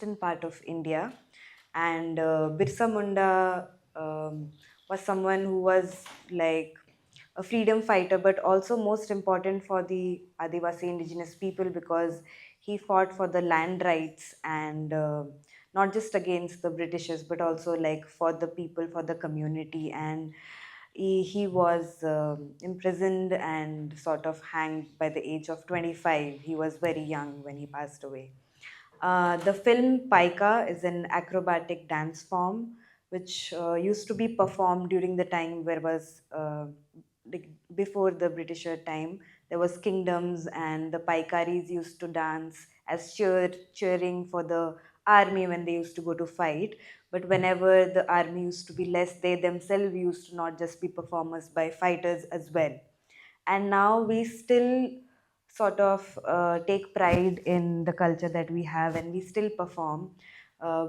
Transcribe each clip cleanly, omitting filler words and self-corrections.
eastern part of India. And Birsa Munda was someone who was like a freedom fighter, but also most important for the Adivasi indigenous people because he fought for the land rights and not just against the Britishers, but also like for the people, for the community. And he was imprisoned and sort of hanged by the age of 25. He was very young when he passed away. The film Paika is an acrobatic dance form which used to be performed during the time where was like before the Britisher time. There was kingdoms and the Paikaris used to dance as cheering for the army when they used to go to fight. But whenever the army used to be less, they themselves used to not just be performers by fighters as well. And now we still sort of take pride in the culture that we have and we still perform.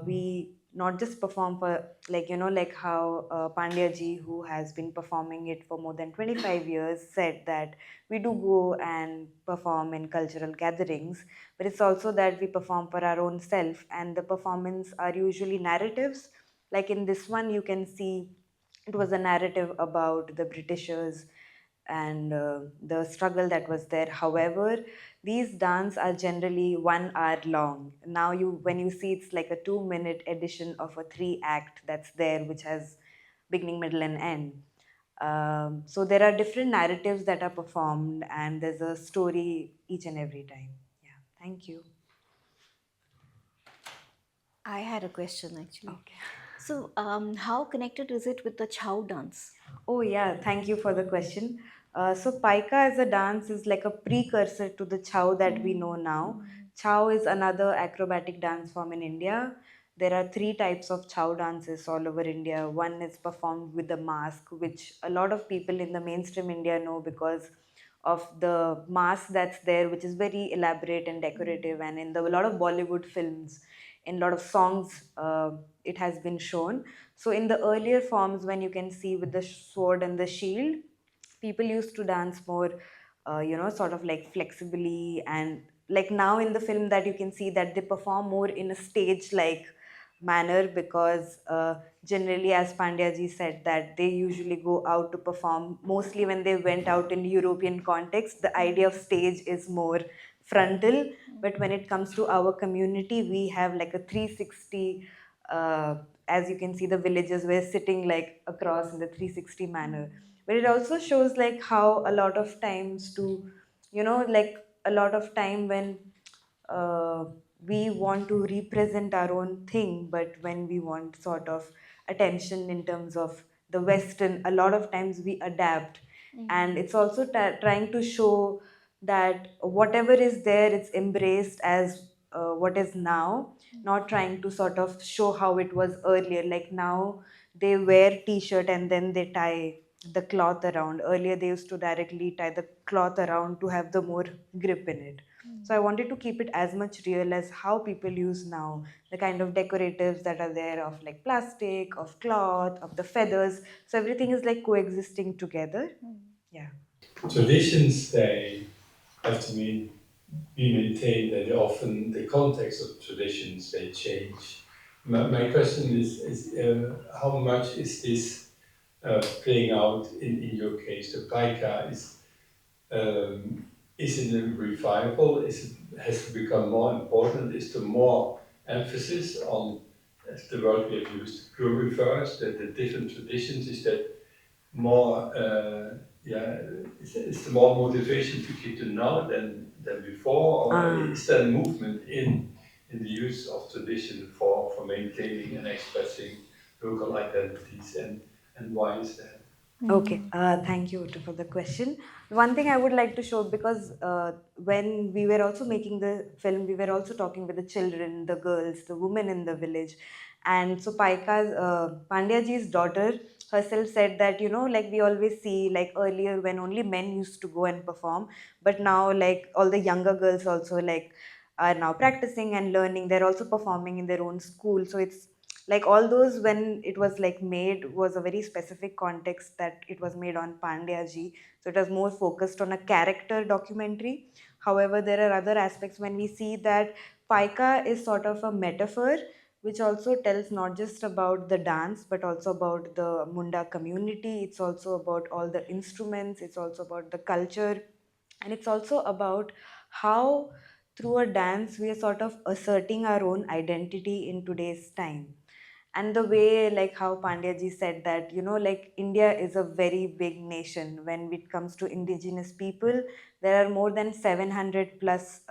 We not just perform for like like how Pandya ji, who has been performing it for more than 25 years, said that we do go and perform in cultural gatherings, but it's also that we perform for our own self, and the performance are usually narratives. Like in this one you can see it was a narrative about the Britishers and the struggle that was there. However, these dance are generally 1 hour long. Now you when you see, it's like a 2 minute edition of a 3 act that's there, which has beginning, middle, and end. So there are different narratives that are performed, and there's a story each and every time. Yeah, thank you. I had a question actually. Okay. So, how connected is it with the Chow dance? Oh, yeah, thank you for the question. So, Paika as a dance is like a precursor to the Chow that we know now. Chow is another acrobatic dance form in India. There are three types of Chow dances all over India. One is performed with the mask, which a lot of people in the mainstream India know because of the mask that's there, which is very elaborate and decorative. And in a lot of Bollywood films, in a lot of songs, it has been shown. So in the earlier forms, when you can see with the sword and the shield, people used to dance more, sort of like flexibly, and like now in the film that you can see that they perform more in a stage like manner because generally, as Pandyaji said, that they usually go out to perform. Mostly when they went out in European context, the idea of stage is more frontal. But when it comes to our community, we have like a 360. As you can see, the villages were sitting like across in the 360 manner. But it also shows like how a lot of times to, like a lot of time when uh, we want to represent our own thing, but when we want sort of attention in terms of the Western, a lot of times we adapt. And it's also trying to show that whatever is there, it's embraced as what is now, not trying to sort of show how it was earlier. Like now, they wear t-shirt and then they tie the cloth around. Earlier, they used to directly tie the cloth around to have the more grip in it. So I wanted to keep it as much real as how people use now, the kind of decoratives that are there of like plastic, of cloth, of the feathers. So everything is like coexisting together. Yeah. Traditions, they have to be maintained, and often the context of traditions, they change. My question is how much is this playing out in your case? The Paika is it a revival? Has it become more important? Is there more emphasis on, as the word we have used, refers the different traditions? Is that more, is there more motivation to keep them now than before? Or is there a movement in the use of tradition for maintaining and expressing local identities? And why is that? Okay, thank you Utu, for the question. One thing I would like to show, because when we were also making the film, we were also talking with the children, the girls, the women in the village. And so Paika's, Pandyaji's daughter herself said that, like we always see, like earlier when only men used to go and perform, but now like all the younger girls also like are now practicing and learning. They're also performing in their own school. So it's like all those, when it was like made, was a very specific context that it was made on Pandyaji, so it was more focused on a character documentary. However, there are other aspects when we see that Paika is sort of a metaphor which also tells not just about the dance but also about the Munda community. It's also about all the instruments, it's also about the culture, and it's also about how through a dance we are sort of asserting our own identity in today's time. And the way, like how Pandyaji said that, like India is a very big nation when it comes to indigenous people. There are more than 700 plus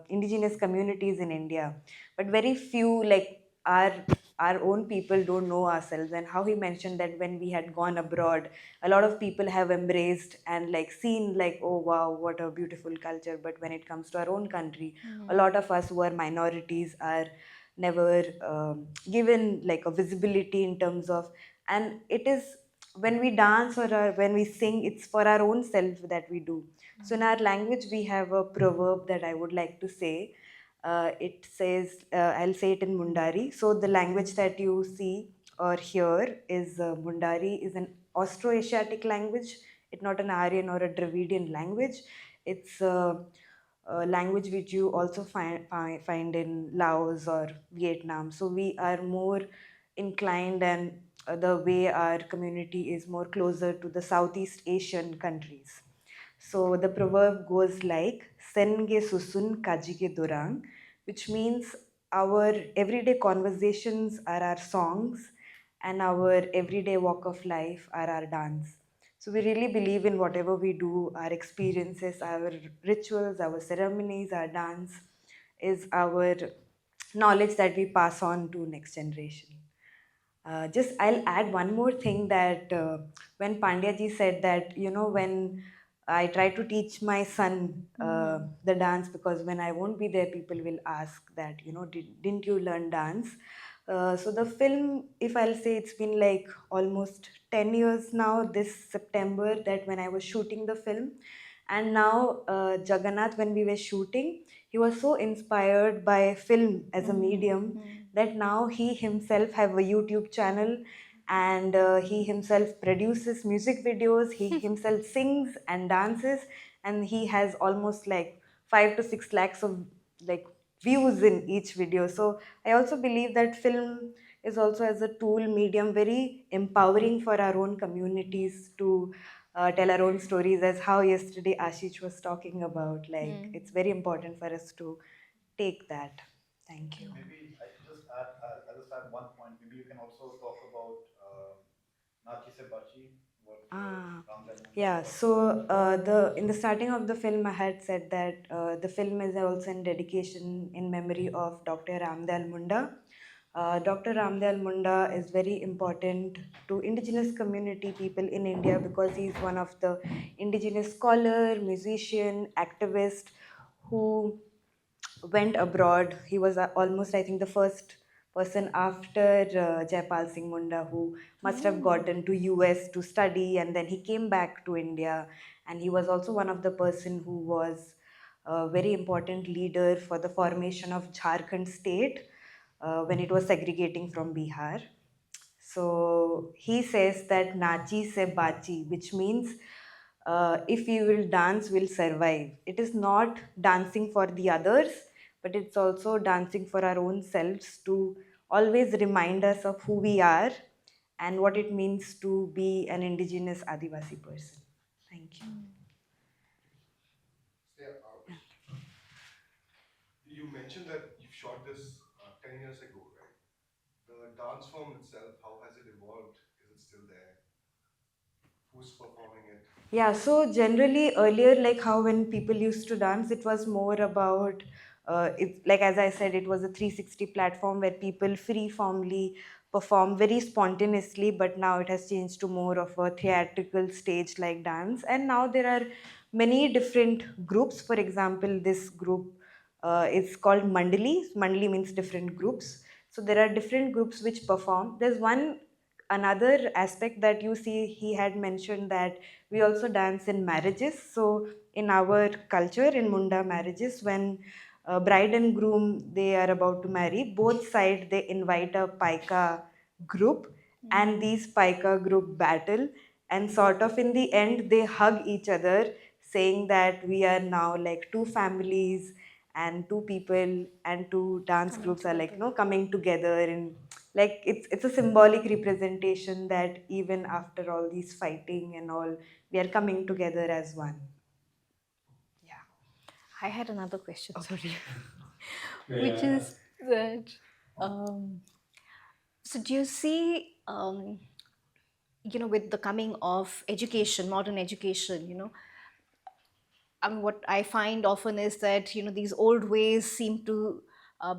indigenous communities in India, but very few, like our our own people don't know ourselves. And how he mentioned that when we had gone abroad, a lot of people have embraced and like seen like, oh wow, what a beautiful culture, but when it comes to our own country, a lot of us who are minorities are never given like a visibility in terms of. And it is when we dance or when we sing, it's for our own self that we do. So in our language we have a proverb that I would like to say. It says, I'll say it in Mundari. So the language that you see or hear is Mundari is an Austroasiatic language. It's not an Aryan or a Dravidian language. It's a language which you also find in Laos or Vietnam. So we are more inclined, and the way our community is more closer to the Southeast Asian countries. So the proverb goes like Senge Susun Kajike Durang, which means our everyday conversations are our songs and our everyday walk of life are our dance. So we really believe in whatever we do, our experiences, our rituals, our ceremonies, our dance is our knowledge that we pass on to next generation. Just I'll add one more thing that when Pandyaji said that, when I try to teach my son the dance, because when I won't be there, people will ask that, didn't you learn dance? So the film, if I'll say, it's been like almost 10 years now this September that when I was shooting the film. And now Jagannath, when we were shooting, he was so inspired by film as a medium that now he himself have a YouTube channel, and he himself produces music videos, he himself sings and dances, and he has almost like 5 to 6 lakhs of like views in each video. So I also believe that film is also as a tool medium very empowering for our own communities to tell our own stories, as how yesterday Ashish was talking about. Like it's very important for us to take that. Thank you. Maybe I should just add, I'll just add one point. Maybe you can also talk about Nachi Se Bachi, what Ah, Ramdal Munda yeah. was. So the in the starting of the film, I had said that the film is also in dedication in memory of Dr. Ramdal Munda. Dr. Ramdal Munda is very important to indigenous community people in India because he's one of the indigenous scholar, musician, activist who went abroad. He was almost, I think, the first person after Jaipal Singh Munda who must have gotten to US to study, and then he came back to India. And he was also one of the person who was a very important leader for the formation of Jharkhand state when it was segregating from Bihar. So he says that Nachi se bachi, which means if we will dance, we'll survive. It is not dancing for the others, but it's also dancing for our own selves to always remind us of who we are and what it means to be an indigenous Adivasi person. Thank you. Yeah, you mentioned that you shot this 10 years ago, right? The dance form itself, how has it evolved? Is it still there? Who's performing it? Yeah, so generally earlier, like how when people used to dance, it was more about, it, like as I said, it was a 360 platform where people free formly perform very spontaneously, but now it has changed to more of a theatrical stage like dance. And now there are many different groups. For example, this group is called Mandali. Mandali means different groups. So there are different groups which perform. There's one another aspect that you see, he had mentioned that we also dance in marriages. So in our culture, in Munda marriages, when bride and groom they are about to marry, both side they invite a paika group, and these paika group battle, and sort of in the end they hug each other, saying that we are now like two families, and two people and two dance Coming groups are like, together. coming together, and like it's a symbolic representation that even after all these fighting and all, we are coming together as one. Yeah. I had another question, sorry, which Yeah, is that um, so do you see with the coming of education, modern education, I mean, what I find often is that these old ways seem to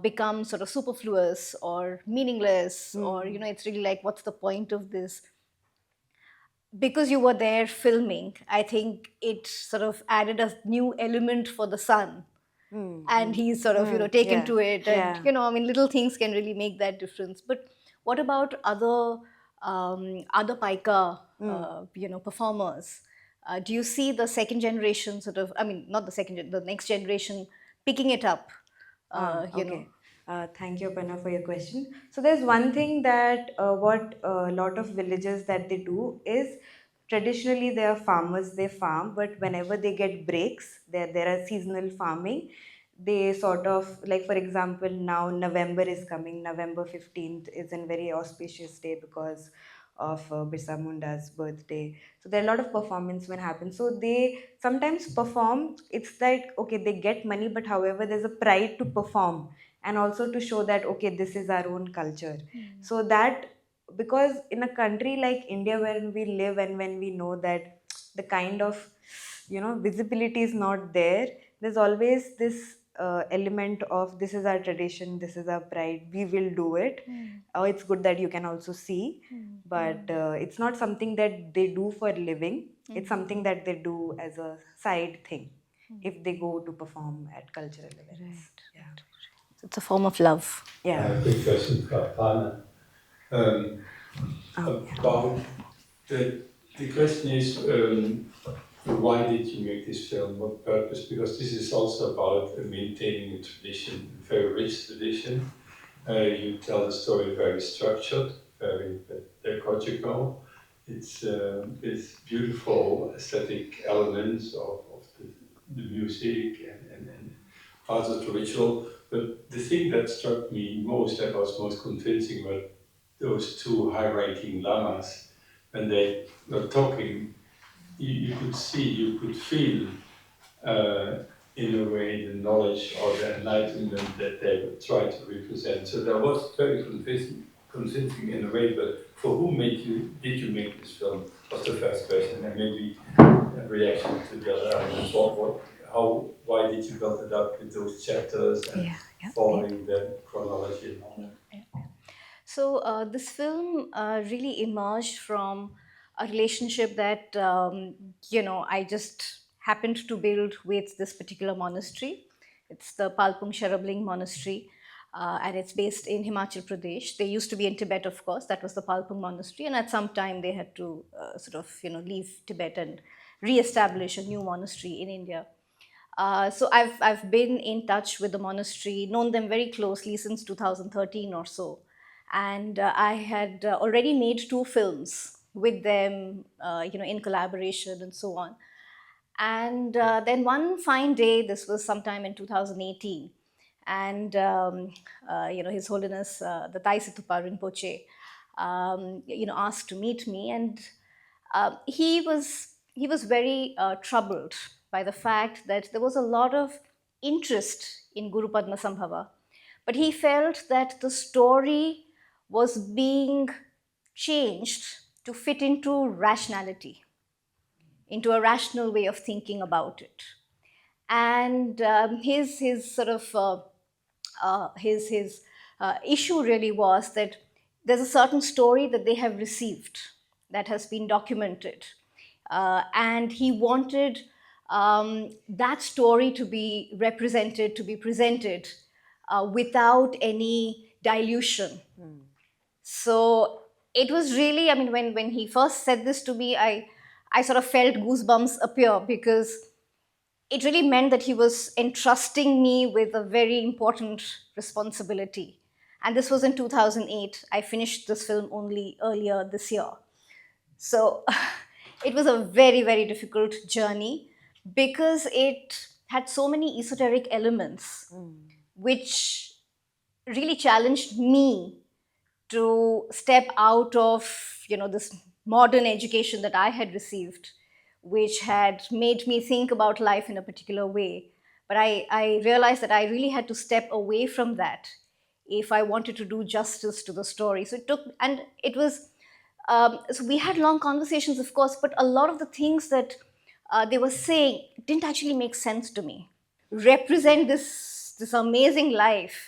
become sort of superfluous or meaningless, or Hmm. it's really like, what's the point of this? Because you were there filming, I think it sort of added a new element for the son, Hmm. and Hmm. he's sort of Hmm. taken Yeah. to it, and Yeah. I mean, little things can really make that difference. But what about other paika Hmm. performers? Do you see the second generation sort of, I mean, not the the next generation picking it up, Okay. Thank you, Aparna, for your question. So there's one thing that what a lot of villages that they do is traditionally they are farmers, they farm, but whenever they get breaks, there are seasonal farming. They sort of, like for example, now November is coming. November 15th is a very auspicious day because of Birsa Munda's birthday. So there are a lot of performance when happens. So they sometimes perform. It's like okay, they get money, but however, there's a pride to perform and also to show that okay, this is our own culture. So that because in a country like India where we live and when we know that the kind of visibility is not there, there's always this element of this is our tradition, this is our pride, we will do it. It's good that you can also see, but it's not something that they do for living. It's something that they do as a side thing if they go to perform at cultural events. Right. Yeah. So it's a form of love. I Yeah. have a quick question for Aparna. Um, Yeah. about the question is, why did you make this film? What purpose? Because this is also about maintaining a tradition, a very rich tradition. You tell the story very structured, very pedagogical. It's beautiful aesthetic elements of the music and parts of the ritual. But the thing that struck me most, that was most convincing, were those two high-ranking lamas. When they were talking, you could see, you could feel uh, in a way the knowledge or the enlightenment that they would try to represent. So that was very convincing in a way. But for whom did you make this film? Was the first question, and maybe a reaction to the other elements. Why did you build it up with those chapters and Yeah, yeah, yeah. following the chronology and all Yeah, that? yeah. So this film really emerged from a relationship that I just happened to build with this particular monastery. It's the Palpung Sharabling Monastery, and it's based in Himachal Pradesh. They used to be in Tibet, of course. That was the Palpung Monastery, and at some time they had to sort of leave Tibet and re-establish a new monastery in India. So I've been in touch with the monastery, known them very closely since 2013 or so, and I had already made two films with them, in collaboration and so on. And then one fine day, this was sometime in 2018, and His Holiness the Tai Situpa Rinpoche, asked to meet me, and he was very troubled by the fact that there was a lot of interest in Guru Padma Sambhava, but he felt that the story was being changed to fit into rationality, into a rational way of thinking about it. And his sort of his issue really was that there's a certain story that they have received that has been documented, and he wanted that story to be represented, to be presented without any dilution. So it was really, I mean, when he first said this to me, I sort of felt goosebumps appear, because it really meant that he was entrusting me with a very important responsibility. And this was in 2008. I finished this film only earlier this year. So it was a very, very difficult journey, because it had so many esoteric elements, Mm. which really challenged me to step out of this modern education that I had received, which had made me think about life in a particular way. But I realized that I really had to step away from that if I wanted to do justice to the story. So it took, and it was, so we had long conversations, of course, but a lot of the things that they were saying didn't actually make sense to me. Represent this amazing life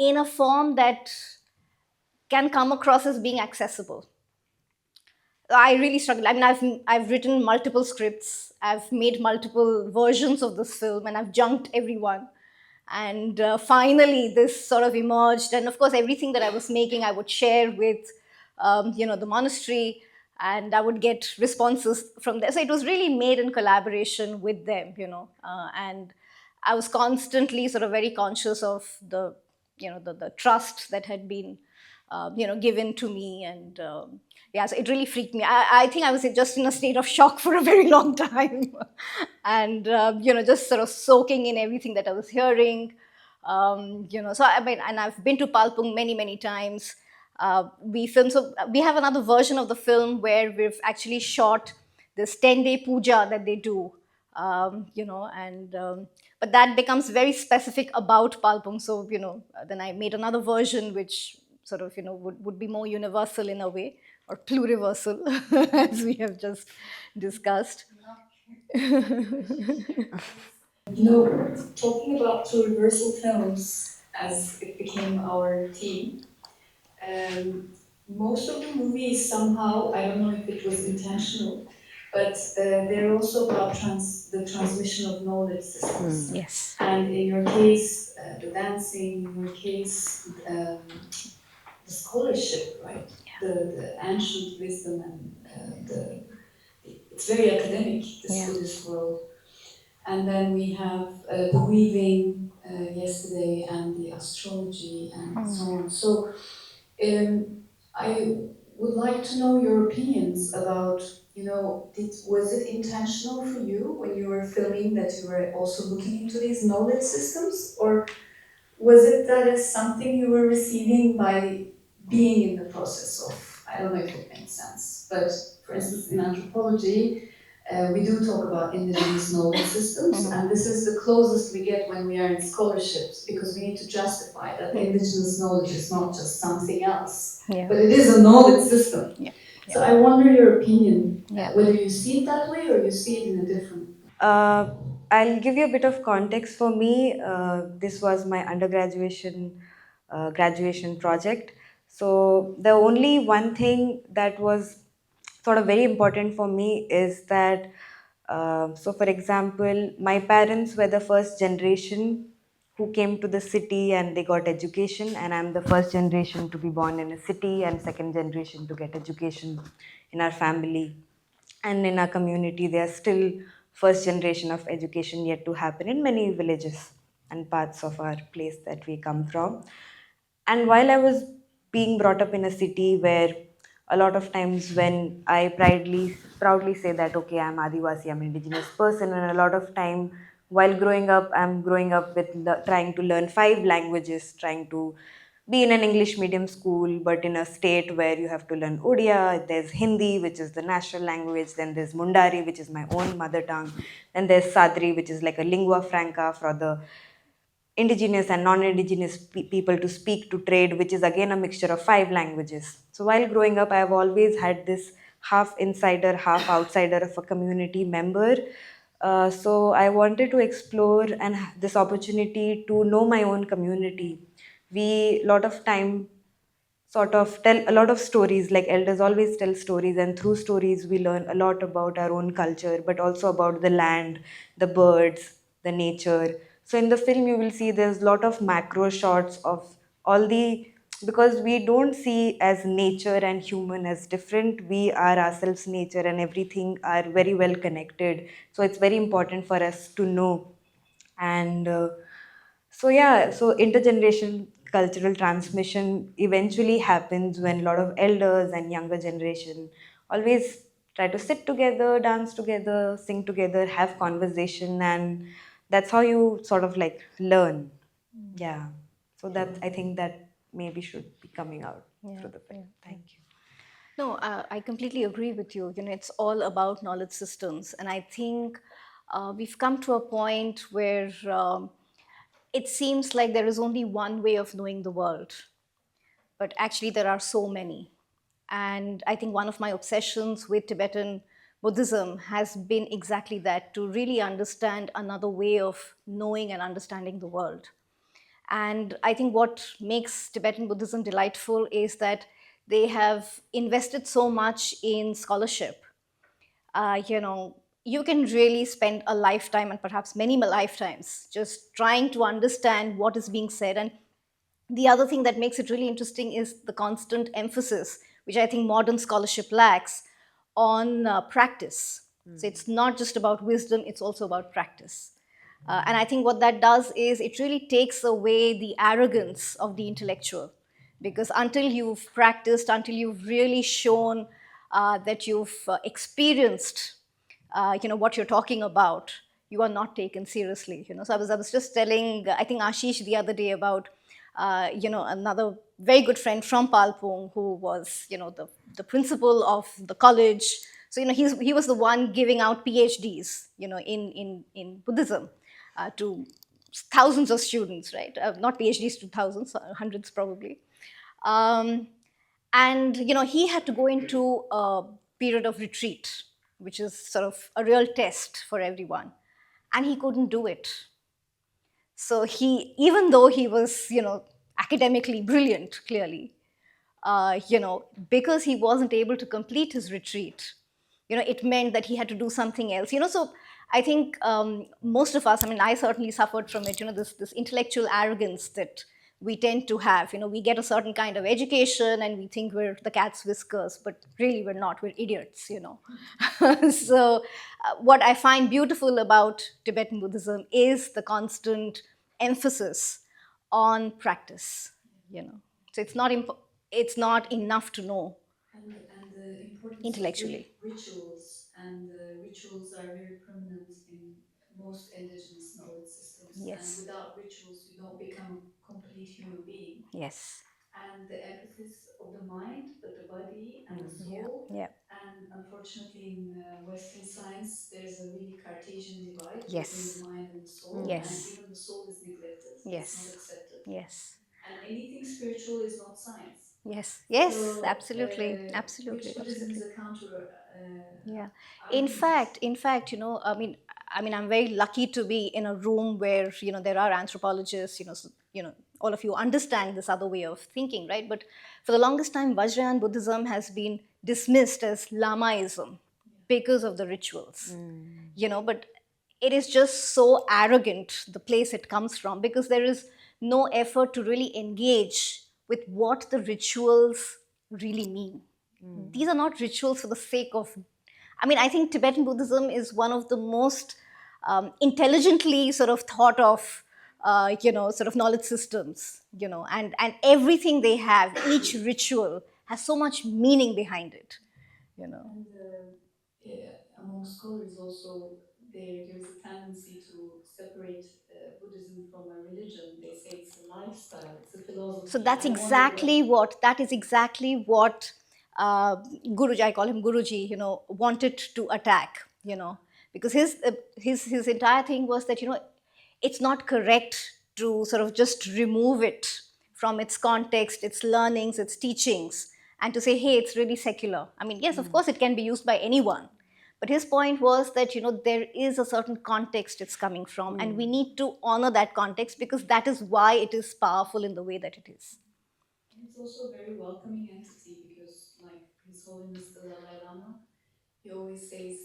in a form that can come across as being accessible. I really struggle. I mean, I've written multiple scripts. I've made multiple versions of this film, and I've junked everyone. And finally, this sort of emerged. And of course, everything that I was making, I would share with, the monastery, and I would get responses from there. So it was really made in collaboration with them, and I was constantly sort of very conscious of the trust that had been given to me. And yeah, so it really freaked me. I think I was just in a state of shock for a very long time. And just sort of soaking in everything that I was hearing. So I mean, and I've been to Palpung many times. We filmed, so we have another version of the film where we've actually shot this 10-day puja that they do. And but that becomes very specific about Palpung. So then I made another version which sort of would be more universal in a way, or pluriversal, as we have just discussed. Talking about universal films as it became our theme, um, most of the movies somehow, I don't know if it was intentional, but they're also about the transmission of knowledge systems. Yes. And in your case, the dancing, in your case, the scholarship, right? The ancient wisdom and it's very academic, this Yeah. Buddhist world. And then we have the weaving yesterday and the astrology and so on. So I would like to know your opinions about, was it intentional for you when you were filming that you were also looking into these knowledge systems? Or was it that as something you were receiving by being in the process of, I don't know if it makes sense, but for instance, in anthropology, we do talk about indigenous knowledge systems, and this is the closest we get when we are in scholarships, because we need to justify that indigenous knowledge is not just something else, Yeah. but it is a knowledge system. Yeah. So I wonder your opinion, Yeah. whether you see it that way or you see it in a different. Uh, I'll give you a bit of context. For me, this was my graduation project. So the only one thing that was sort of very important for me is that, so for example, my parents were the first generation who came to the city and they got education, and I'm the first generation to be born in a city and second generation to get education in our family. And in our community, there are still first generation of education yet to happen in many villages and parts of our place that we come from. And while I was being brought up in a city where a lot of times when I proudly say that okay, I'm Adivasi, I'm indigenous person, and a lot of time while growing up, I'm growing up with trying to learn five languages, trying to be in an English medium school, but in a state where you have to learn Odia, there's Hindi, which is the national language, then there's Mundari, which is my own mother tongue, then there's Sadri, which is like a lingua franca for the indigenous and non-indigenous people to speak, to trade, which is again a mixture of five languages. So while growing up, I've always had this half insider half outsider of a community member. So I wanted to explore and this opportunity to know my own community. We lot of time sort of tell a lot of stories, like elders always tell stories, and through stories we learn a lot about our own culture, but also about the land, the birds, the nature. So in the film you will see there's a lot of macro shots of all the, because we don't see as nature and human as different, we are ourselves nature and everything are very well connected. So it's very important for us to know. And so yeah, so intergenerational cultural transmission eventually happens when a lot of elders and younger generation always try to sit together, dance together, sing together, have conversation, and that's how you sort of like learn. Yeah. So that I think that maybe should be coming out Yeah, through the film. yeah, yeah. Thank you. No, I completely agree with you. It's all about knowledge systems, and I think we've come to a point where it seems like there is only one way of knowing the world, but actually there are so many. And I think one of my obsessions with Tibetan Buddhism has been exactly that, to really understand another way of knowing and understanding the world. And I think what makes Tibetan Buddhism delightful is that they have invested so much in scholarship. You can really spend a lifetime and perhaps many lifetimes just trying to understand what is being said. And the other thing that makes it really interesting is the constant emphasis, which I think modern scholarship lacks, on practice. So it's not just about wisdom, it's also about practice. And I think what that does is it really takes away the arrogance of the intellectual. Because until you've practiced, until you've really shown that you've experienced what you're talking about, you are not taken seriously. So I was just telling I think Ashish the other day about another very good friend from Palpung who was the principal of the college. So he was the one giving out PhDs in Buddhism to thousands of students, right? Not PhDs to thousands, hundreds probably. um, and he had to go into a period of retreat, which is sort of a real test for everyone, and he couldn't do it. So even though he was academically brilliant, clearly, because he wasn't able to complete his retreat, it meant that he had to do something else. So I think most of us, I mean, I certainly suffered from it. This intellectual arrogance that we tend to have. We get a certain kind of education and we think we're the cat's whiskers, but really we're not. We're idiots. So what I find beautiful about Tibetan Buddhism is the constant emphasis on practice. So it's not enough to know And the importance of intellectually. rituals, and rituals are very prominent in most indigenous knowledge systems. And Yes. without rituals, you don't become a complete human being. Yes. And the emphasis of the mind, but the body and the Yeah. soul. Yeah. And unfortunately, in Western science, there's a really Cartesian divide between the Yes. mind and the soul, and Yes. even the soul is neglected, it's not Yes. accepted. Yes. And anything spiritual is not science. Yes. Yes. So, Absolutely. which Absolutely. Buddhism is Absolutely. a counter Yeah. argument. In fact, I mean, I'm very lucky to be in a room where there are anthropologists. All of you understand this other way of thinking, right? But for the longest time, Vajrayana Buddhism has been dismissed as Lamaism because of the rituals. But it is just so arrogant, the place it comes from, because there is no effort to really engage with what the rituals really mean. These are not rituals for the sake of, I mean, I think Tibetan Buddhism is one of the most intelligently sort of thought of sort of knowledge systems. And everything they have, each ritual has so much meaning behind it. And among scholars also, there is a tendency to separate Buddhism from a religion. They say it's a lifestyle, it's a So philosophy, and that's I wonder what. exactly what that is exactly what Guruji, I call him Guruji, wanted to attack. Because his entire thing was that it's not correct to sort of just remove it from its context, its learnings, its teachings, and to say, hey, it's really secular. I mean, yes, of course, it can be used by anyone. But his point was that there is a certain context it's coming from, and we need to honor that context because that is why it is powerful in the way that it is. And it's also a very welcoming entity because, like His Holiness the Dalai Lama, he always says,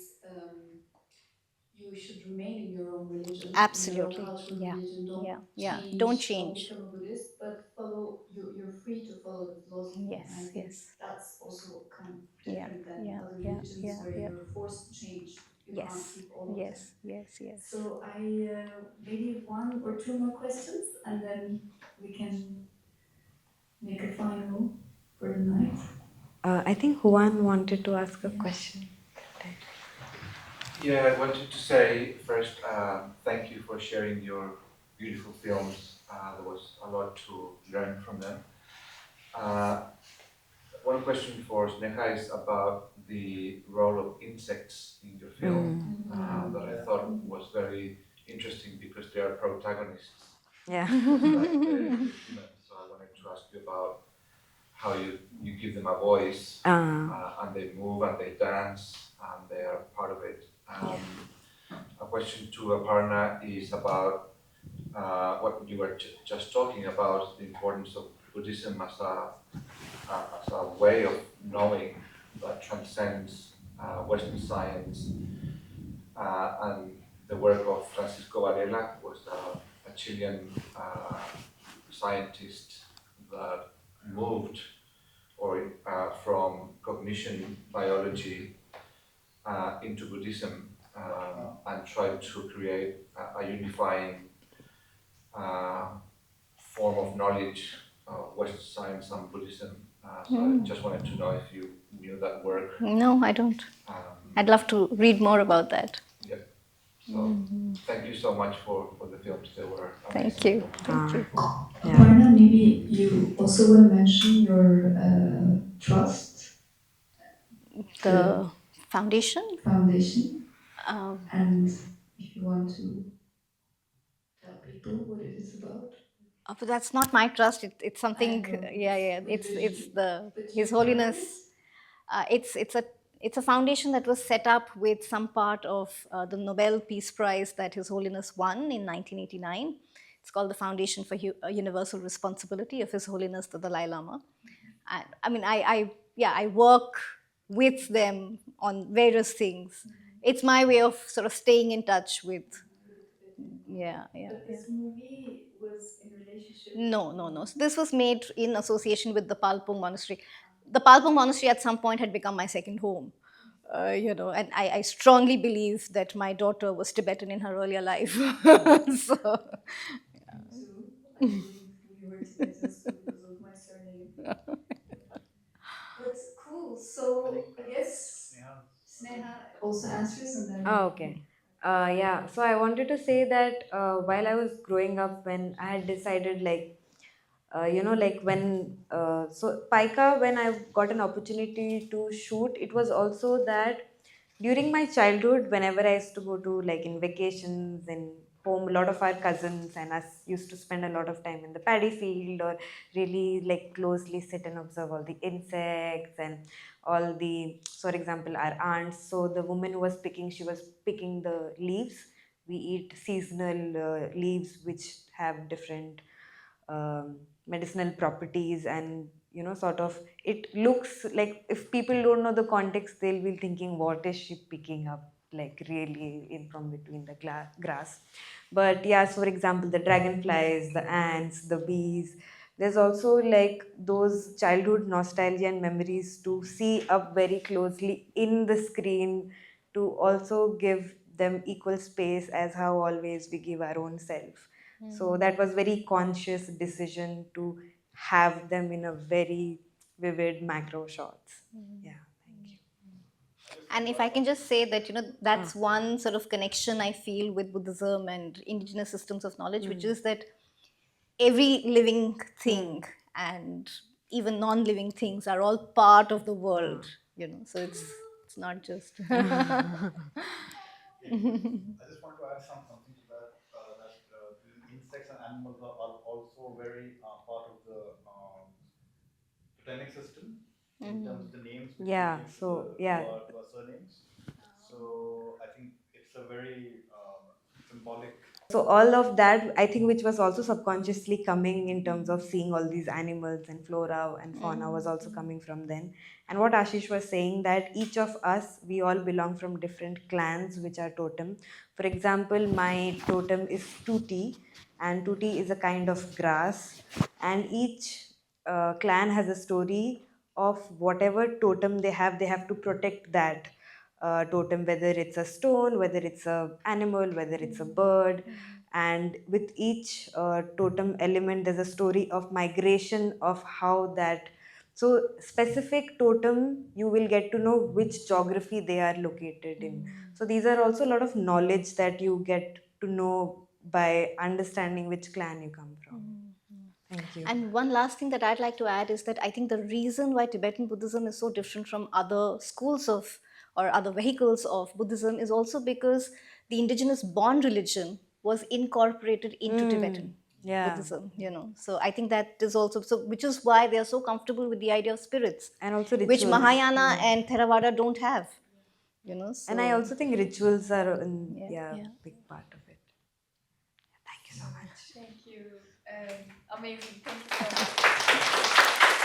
you should remain in your own religion, in your own Absolutely. cultural Yeah. religion. Don't Yeah. Yeah. Don't change, don't change. become a Buddhist, but follow. You're free to follow the philosophy, and I Yes. think Yes. that's also kind of Yeah. different than Yeah. other Yeah. religions Yeah. where Yeah. you're forced to change. You can't Yes. keep all of them. Yes. Yes. Yes. So I maybe one or two more questions, and then we can make a final for the night. I think Juan wanted to ask a question. Yeah, I wanted to say first, thank you for sharing your beautiful films. There was a lot to learn from them. Uh, One question for Sneha is about the role of insects in your film, that I Yeah. thought was very interesting because they are protagonists, Yeah. just like the humans. So I wanted to ask you about how you give them a voice, Uh, and they move and they dance and they are part of it. yeah. A question to Aparna is about what you were just talking about, the importance of Buddhism as a way of knowing that transcends Western science, and the work of Francisco Varela was a Chilean scientist that moved from cognition biology into Buddhism, and tried to create a unifying uh, form of knowledge, Western science and Buddhism. So I just wanted to know if you knew that work. No, I don't. I'd Um, love to read more about that. yeah. So thank you so much for the films. They were Thank amazing you. films. Thank you. Yeah. Aparna, maybe you also want to mention your trust, the The foundation. foundation, Um, and if you want to tell people what it is about. but that's not my trust. It's I something. know Yeah, it's yeah. It's religion, the but His you're part of Holiness. it. It's a foundation that was set up with some part of the Nobel Peace Prize that His Holiness won in 1989. It's called the Foundation for Universal Responsibility of His Holiness the Dalai Lama. And I mean, yeah, I work with them on various things. It's my way of sort of staying in touch with. Yeah, yeah, But yeah. this movie was in relationship. No, no, no. So this was made in association with the Palpung Monastery. The Palpung Monastery at some point had become my second home. And I strongly believe that my daughter was Tibetan in her earlier life. So, Me too. I believe we were Tibetans too because of my surname. But cool. I So think I guess Sneha's Sneha also answers, and then Oh, okay. Yeah. So I wanted to say that while I was growing up, when I had decided, like, like when, so Paika, when I got an opportunity to shoot, it was also that during my childhood, whenever I used to go to, like, in vacations in home, a lot of our cousins and us used to spend a lot of time in the paddy field, or really like closely sit and observe all the insects and all the, for example, our aunts. So the woman who was picking, she was picking the leaves. We eat seasonal leaves which have different medicinal properties, and sort of, it looks like, if people don't know the context, they'll be thinking, what is she picking up, like, really in from between the grass. But yes, for example, the dragonflies, the ants, the bees, there's also like those childhood nostalgia and memories to see up very closely in the screen, to also give them equal space as how always we give our own self. So that was very conscious decision to have them in a very vivid macro shots. Yeah, thank you. I just want and to if add I can something. just say that, that's one sort of connection I feel with Buddhism and indigenous systems of knowledge, which is that every living thing and even non-living things are all part of the world. So it's not just. Okay. I just want to add something to that. The insects and animals are also very part of the totemic system in terms of the names which we Yeah, give to the so yeah, to our surnames. So I think it's a very symbolic. so all of that, I think, which was also subconsciously coming in terms of seeing all these animals and flora and fauna, was also coming from then. And what Ashish was saying, that each of us, we all belong from different clans which are totem. For example, my totem is tuti, and tuti is a kind of grass, and each clan has a story of whatever totem they have to protect that totem, whether it's a stone, whether it's a animal, whether it's a bird. And with each totem element, there's a story of migration, of how that So specific totem, you will get to know which geography they are located in. So these are also a lot of knowledge that you get to know by understanding which clan you come from. Thank you. And one last thing that I'd like to add is that I think the reason why Tibetan Buddhism is so different from other schools of or other vehicles of Buddhism is also because the indigenous born religion was incorporated into Tibetan Yeah. Buddhism, So I think that is also so, which is why they are so comfortable with the idea of spirits, And also which rituals. Mahayana and Theravada don't have, And I So also think rituals are yeah, yeah, yeah. big part of it. Thank you so much. Thank you. Amazing. Thank you so much.